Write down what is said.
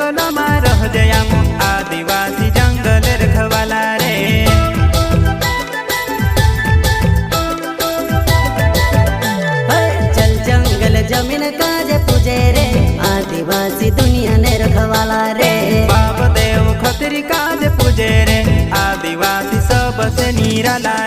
जंगल में रह जयामो आदिवासी जंगल रखवाला रे। चल जंगल जमीन काजे पूजे रे आदिवासी दुनिया ने रखवाला रे। बाप देव खतरी काज पूजे रे आदिवासी सबसे निराला